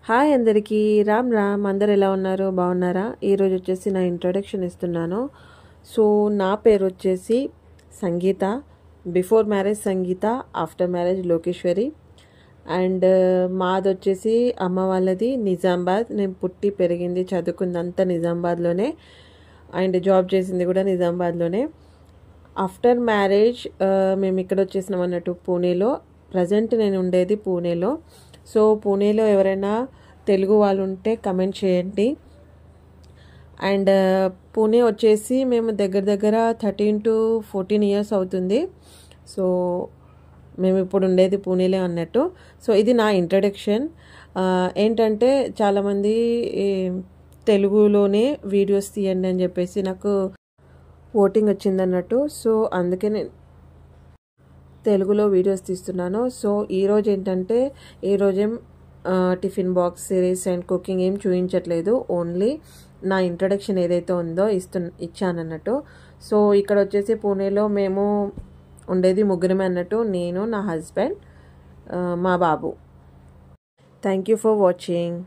hi అందరికీ రామ్ రామ్ అందరు ఎలా ఉన్నారు బాగున్నారా ఈరోజు వచ్చేసి నా ఇంట్రొడక్షన్ ఇస్తున్నాను సో నా పేరు వచ్చేసి Sangeetha before marriage Sangeetha after marriage Lokeshwari and మాది వచ్చేసి అమ్మ వాళ్ళది నిజామాబాద్ నేను పుట్టి పెరిగింది చదువుకుందంతా నిజామాబాద్లోనే అండ్ జాబ్ చేసింది కూడా నిజామాబాద్లోనే ఆఫ్టర్ మ్యారేజ్ మేము ఇక్కడ వచ్చేసినాం అన్నట్టు పూణేలో ప్రజెంట్ నేను ఉండేది పూణేలో సో పూణేలో ఎవరైనా తెలుగు వాళ్ళు ఉంటే కమెంట్ చేయండి అండ్ పూణే వచ్చేసి మేము దగ్గర 13 to 14 ఇయర్స్ అవుతుంది సో మేము ఇప్పుడు ఉండేది పూణేలో అన్నట్టు సో ఇది నా ఇంట్రడక్షన్ ఏంటంటే చాలామంది తెలుగులోనే వీడియోస్ తీయండి అని చెప్పేసి నాకు ఓటింగ్ వచ్చింది అన్నట్టు సో అందుకే నేను తెలుగులో వీడియోస్ తీస్తున్నాను సో ఈరోజు ఏంటంటే ఈరోజేం tiffin box series and cooking ఏం చూపించట్లేదు ఓన్లీ నా ఇంట్రడక్షన్ ఏదైతే ఉందో ఇచ్చాను అన్నట్టు సో ఇక్కడ వచ్చేసి పూణేలో మేము ఉండేది ముగ్గురమే అన్నట్టు నేను నా హస్బెండ్ మా బాబు థ్యాంక్ యూ ఫర్ వాచింగ్